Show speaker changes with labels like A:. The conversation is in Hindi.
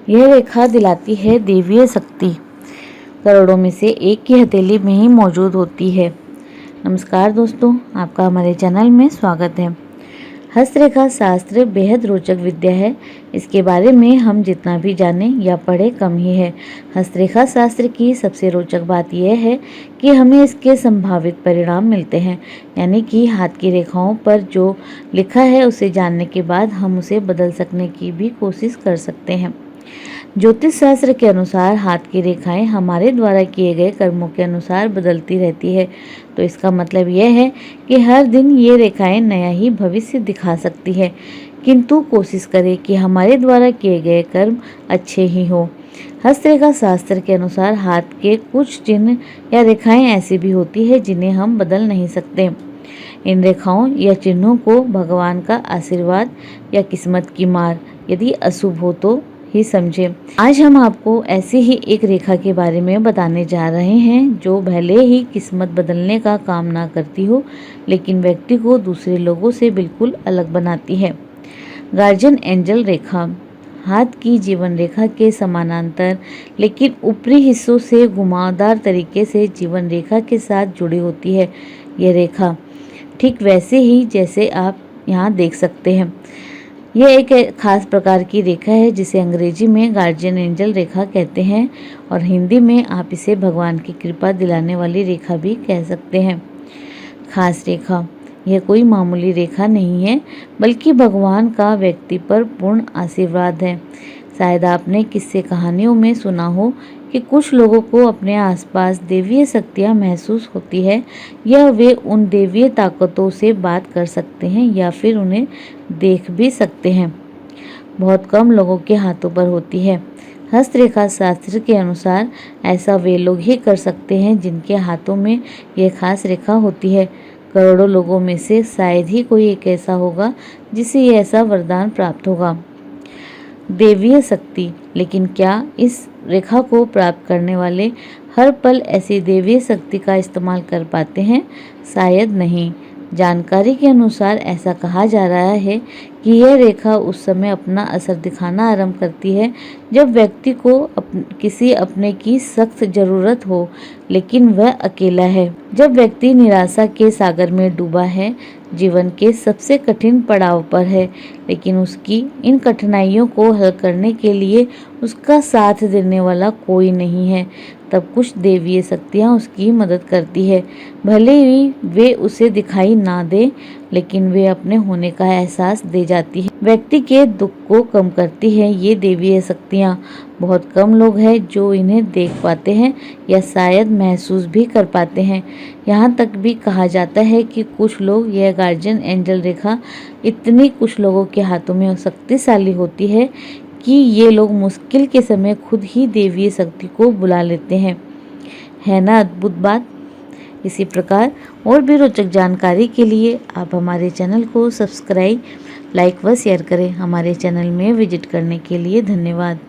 A: यह रेखा दिलाती है दैवीय शक्ति। करोड़ों में से एक की हथेली में ही मौजूद होती है। नमस्कार दोस्तों, आपका हमारे चैनल में स्वागत है। हस्तरेखा शास्त्र बेहद रोचक विद्या है। इसके बारे में हम जितना भी जानें या पढ़ें कम ही है। हस्तरेखा शास्त्र की सबसे रोचक बात यह है कि हमें इसके संभावित परिणाम मिलते हैं, यानी कि हाथ की रेखाओं पर जो लिखा है उसे जानने के बाद हम उसे बदल सकने की भी कोशिश कर सकते हैं। ज्योतिष शास्त्र के अनुसार हाथ की रेखाएं हमारे द्वारा किए गए कर्मों के अनुसार बदलती रहती है। तो इसका मतलब यह है कि हर दिन ये रेखाएं नया ही भविष्य दिखा सकती है, किंतु कोशिश करें कि हमारे द्वारा किए गए कर्म अच्छे ही हो। हस्तरेखा शास्त्र के अनुसार हाथ के कुछ चिन्ह या रेखाएं ऐसी भी होती है जिन्हें हम बदल नहीं सकते। इन रेखाओं या चिन्हों को भगवान का आशीर्वाद या किस्मत की मार, यदि अशुभ हो तो ही समझे। आज हम आपको ऐसी ही एक रेखा के बारे में बताने जा रहे हैं जो भले ही किस्मत बदलने का काम ना करती हो, लेकिन व्यक्ति को दूसरे लोगों से बिल्कुल अलग बनाती है। गार्जियन एंजल रेखा हाथ की जीवन रेखा के समानांतर लेकिन ऊपरी हिस्सों से घुमावदार तरीके से जीवन रेखा के साथ जुड़ी होती है। यह रेखा ठीक वैसे ही जैसे आप यहाँ देख सकते हैं। यह एक खास प्रकार की रेखा है जिसे अंग्रेजी में गार्जियन एंजल रेखा कहते हैं और हिंदी में आप इसे भगवान की कृपा दिलाने वाली रेखा भी कह सकते हैं। खास रेखा यह कोई मामूली रेखा नहीं है, बल्कि भगवान का व्यक्ति पर पूर्ण आशीर्वाद है। शायद आपने किस्से कहानियों में सुना हो कि कुछ लोगों को अपने आसपास दैवीय शक्तियाँ महसूस होती है, या वे उन दैवीय ताकतों से बात कर सकते हैं या फिर उन्हें देख भी सकते हैं। बहुत कम लोगों के हाथों पर होती है। हस्तरेखा शास्त्र के अनुसार ऐसा वे लोग ही कर सकते हैं जिनके हाथों में यह खास रेखा होती है। करोड़ों लोगों में से शायद ही कोई एक ऐसा होगा जिसे यह ऐसा वरदान प्राप्त होगा। दैवीय शक्ति, लेकिन क्या इस रेखा को प्राप्त करने वाले हर पल ऐसी दैवीय शक्ति का इस्तेमाल कर पाते हैं? शायद नहीं। जानकारी के अनुसार ऐसा कहा जा रहा है कि यह रेखा उस समय अपना असर दिखाना आरंभ करती है जब व्यक्ति को किसी अपने की सख्त जरूरत हो, लेकिन वह अकेला है। जब व्यक्ति निराशा के सागर में डूबा है, जीवन के सबसे कठिन पड़ाव पर है, लेकिन उसकी इन कठिनाइयों को हल करने के लिए उसका साथ देने वाला कोई नहीं है, तब कुछ दैवीय शक्तियाँ उसकी मदद करती है। भले ही वे उसे दिखाई ना दे, लेकिन वे अपने होने का एहसास दे जाती है। व्यक्ति के दुख को कम करती है ये दैवीय शक्तियाँ। बहुत कम लोग हैं जो इन्हें देख पाते हैं या शायद महसूस भी कर पाते हैं। यहाँ तक भी कहा जाता है कि कुछ लोग यह गार्जियन एंजल रेखा इतनी कुछ लोगों के हाथों में शक्तिशाली होती है कि ये लोग मुश्किल के समय खुद ही दैवीय शक्ति को बुला लेते हैं। है ना अद्भुत बात। इसी प्रकार और भी रोचक जानकारी के लिए आप हमारे चैनल को सब्सक्राइब, लाइक व शेयर करें। हमारे चैनल में विजिट करने के लिए धन्यवाद।